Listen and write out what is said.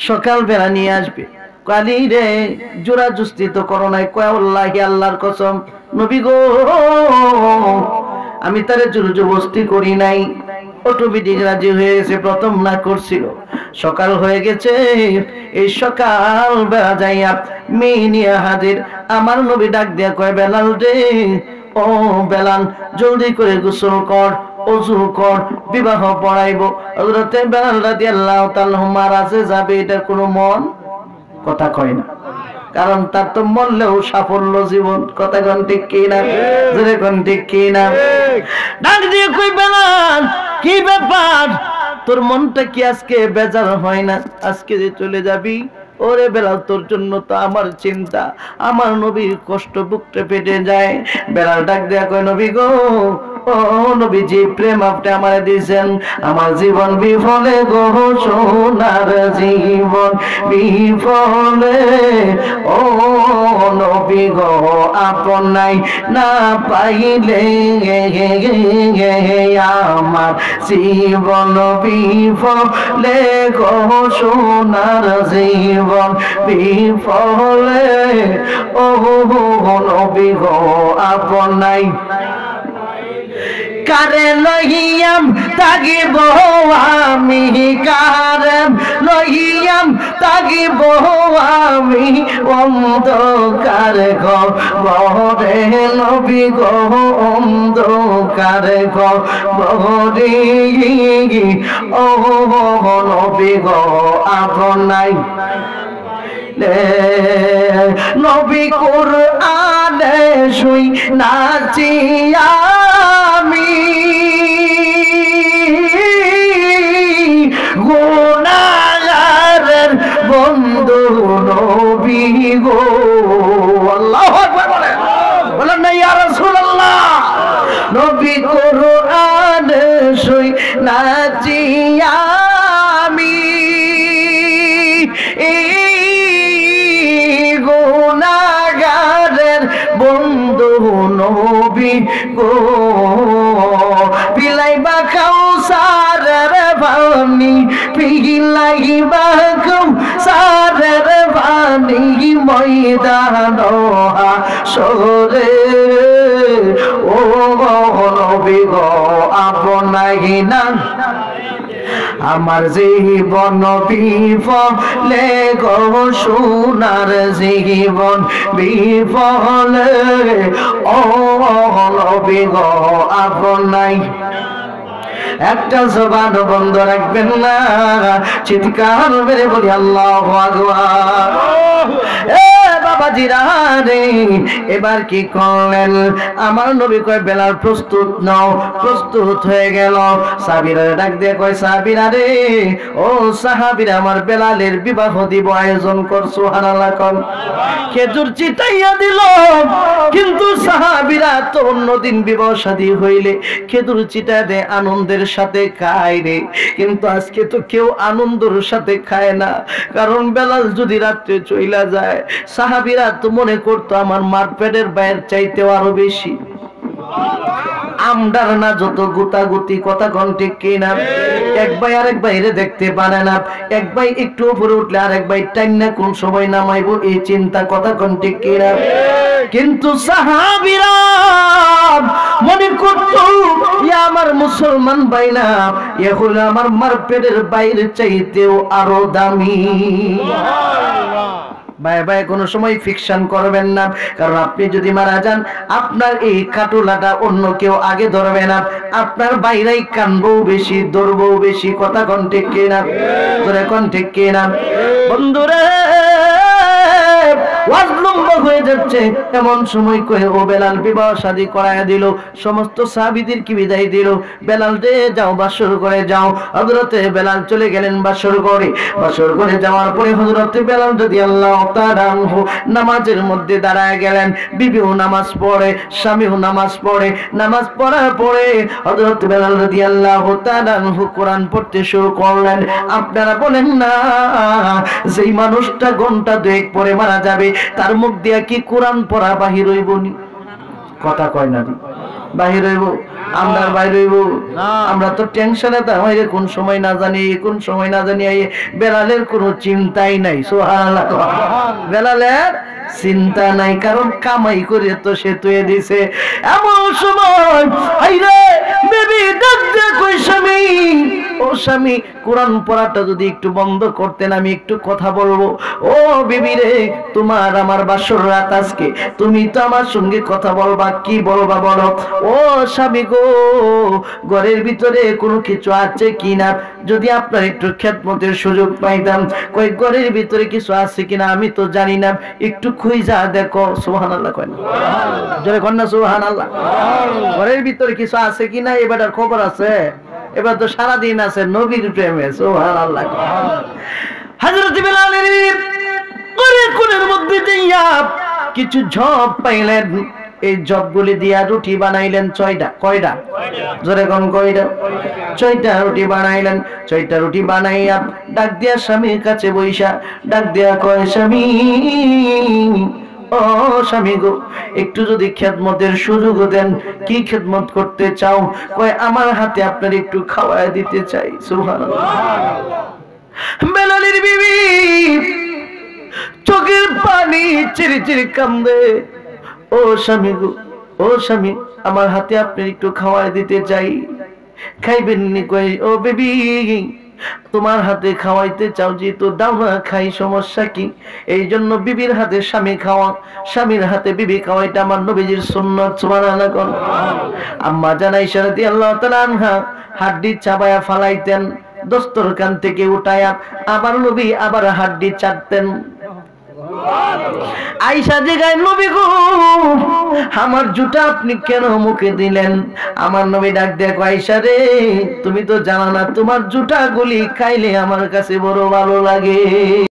সকাল বেলা নিয়ে আসবে, কালি রে জোড়া জুস্তি তো করো নাই, কয় আল্লাহি আল্লাহর কসম নবী গো আমি তারে জোর জবরদস্তি করি নাই, অটোমেটিক রাজি হয়ে গেছে। প্রথম না করছিল, সকাল হয়ে গেছে, এই সকাল বেলা যাইয়া মেয়ে নিয়ে হাজির। আমার নবী ডাক দিয়া কয় বেলাল রে, ও বেলাল জলদি করে গোসল কর, ওযু কর, বিবাহ পড়াইবো। হযরতে বেলাল রাদিয়াল্লাহু তাআলা মারাজে যাবে, এটা কোনো মন কথা কয় না, কারণ তার তো মরলেও সাফল্য জীবন। কথা কোন ঠিক কি না, জোরে কোন ঠিক কি না? ডাক দিয়ে কই বেলাল কি ব্যাপার, তোর মনটা কি আজকে বেজার হয় না? আজকে যে চলে যাবি, ওরে বেলাল তোর জন্য তো আমার চিন্তা, আমার নবীর কষ্ট বুকটা ফেটে যায়। বেলাল ডাক দেয়া কয় নবী গো, ও নবীজি প্রেম আপনি আমারে দিয়েছেন, আমার জীবন বিফলে গো, সোনার জীবন বিফলে, ও নবী গো আপন নাই না পাইলে আমার জীবন বিফলে গো, সোনার জীবন বিফলে, ও নবী গো আপন নাই। কারে লইয়াম তাগিব আমি, কারে লইয়াম তাগিব আমি, অন্ধকার ঘরে নবী গো, অন্ধকার ঘরে, ও নবী গো আপন নাই। নবী কুরআনে শুই নাচি আমি, গুনাহগারের বন্ধু নবী গো। আল্লাহু আকবার বলেন, বলেন না ইয়া রাসূলুল্লাহ। নবী কুরআনে শুই নাচি আমি, গুনাহগারের বন্ধু নবী গো। পিলাইবা কাউসারের পানি, পিলাইবা কাউসারের পানি, ময়দান হাসরে, ও নবী গো আপন নাই না আমার জীবন বিফলে গো, সোনার জীবন বিফলে, ও নবী গো আপন নাই। একটা জবান বন্ধ রাখবেন না, চিৎকার মেরে বলি আল্লাহু আকবার। বাবাজিরা রে, এবার কি করলেন? আমার নবী কয় বেলাল প্রস্তুত নাও, প্রস্তুত হয়ে গেল। সাহাবীরা ডাক দিয়ে কয় সাহাবীরা রে, ও সাহাবীরা আমার বেলালের বিবাহ দিব আয়োজন কর, সুবহানাল্লাহ কোন। খেজুর চিটাইয়া দিল, কিন্তু সাহাবীরা তো অন্যদিন বিবাহ শাদী হইলে খেজুর চিটা দে, আনন্দের সাথে খায় রে, কিন্তু আজকে তো কেউ আনন্দের সাথে খায় না, কারণ বেলাল যদি রাত্রে চইলা যায়, সাহাবীরা তো মনে করতো আমার মার পেটের বাইরের চাইতেও আরো বেশি। আমদার না যত গুতাগুতি, কথা কোন ঠিক কিনা? এক ভাই আরেক ভাইরে দেখতে পারে না, এক ভাই একটু উপরে উঠলে আরেক ভাই টাইনা কোন সময় নামাইবো এই চিন্তা, কথা কোন ঠিক কিনা? কিন্তু সাহাবীরা মনে করতো আমার মুসলমান ভাইরা এ হলো আমার মার পেটের বাইরে চাইতেও আরো দামি। ভাই ভাই কোনো সময় ফিকশন করবেন না, কারণ আপনি যদি মারা যান আপনার এই কাটুলাটা অন্য কেউ আগে ধরবে না, আপনার বাইরেই কানবো বেশি, ধরবো বেশি, কথা কোন ঠিক কিনা? তোরে কোন ঠিক কিনা? বন্ধুরে ওয়াজ লম্বা হয়ে যাচ্ছে, এমন সময় কয়ে ও বেলাল বিবাহ শাদী করায়া দিল, সমস্ত সাহাবীদের কি বিদায় দিল, বেলাল রে যাও বাসর করে যাও। হযরতে বেলাল চলে গেলেন বাসর করে। বাসর করে যাওয়ার পরে হযরতে বেলাল রাদিয়াল্লাহু তাআলা আনহু নামাজের মধ্যে দাঁড়ায় গেলেন। বিবিও নামাজ পড়ে, স্বামীও নামাজ পড়ে। নামাজ পড়ার পরে হযরত বেলাল রাদিয়াল্লাহু তাআলা আনহু কোরআন পড়তে শুরু করলেন। আপনারা বলেন না, যেই মানুষটা ঘন্টা দুয়েক পরে মারা যাবে তার মুখ দিয়া কি কোরআন পড়া বাহির হইব নি? কথা কয় না, বাহির হইব। আমরা বাইরে হইব আমরা তো টেনশনে তা হয় কোন সময় না জানি কোন সময় না জানি বেলালের কোনো চিন্তাই নাই সুবহানাল্লাহ বেলালের চিন্তা নাই কারণ কামাই করে তো সে তুই দিছে এমন সময় আইরে বেবি ডাক দে কই স্বামী ও স্বামী কোরআন পড়াটা যদি একটু বন্ধ করতেন আমি একটু কথা বলবো ও বিবি রে তোমার আমার বাসর রাত আজকে তুমি তো আমার সঙ্গে কথা বলবা কি বলবা বলো ও স্বামী গো ঘরের ভিতরে কোনো কিছু আছে কিনা যদি আপনার একটু খেদমতের সুযোগ পাইতাম কই ঘরের ভিতরে কিছু আছে কিনা আমি তো জানি না একটু খুঁজা দেখো সুবহানাল্লাহ কয় না জোরে কন্যা সুবহানাল্লাহ ঘরের ভিতরে কিছু আছে কিনা এবারের খবর আছে এবার তো সারা দিন আছে নবীর প্রেমে সুবহানাল্লাহ হযরত বিলালের কোনের মধ্যে দিয়া কিছু ঝপ পাইলেন এই জবগুলি দিয়া রুটি বানাইলেন 6টা কয়টা জোরে কোন কয়টা 6টা রুটি বানাইলেন 6টা রুটি বানাইয়া ডাক দিয়া স্বামীর কাছে বইসা ডাক দিয়া কয় স্বামী ও স্বামী গো একটু যদি খেদমতের সুযোগ দেন কি খেদমত করতে চাও কয় আমার হাতে আপনার একটু খাওয়ায় দিতে চাই সুবহানাল্লাহ বেলালের বিবি চোখের পানি চিরি চিরি কান্দে ও স্বামী গো ও স্বামী আমার হাতে আপনি একটু খাওয়ায় দিতে চাই খাইবেন নি কই ও বেবি তোমার হাতে খাওয়াইতে চাও যে তো দাও না খাই সমস্যা কি এই জন্য বিবির হাতে স্বামী খাওয়া স্বামীর হাতে বিবি খাওয়াইটা আমার নবীজির সুন্নাত সুবহানাল্লাহ কোন আম্মা জানা আয়েশা রাদিয়াল্লাহু তাআলা আনহা হাড্ডি চাবায়া ফালাইতেন দস্তরখান থেকে উঠায়া আবার নবী আবার হাড্ডি চাটতেন আয়েশা জিগায় নবী গো আমার জুতা আপনি কেন মুখে দিলেন আমার নবী ডাক দেয় আয়েশা রে তুমি তো জানো না তোমার জুতা গুলি খাইলে আমার কাছে বড় ভালো লাগে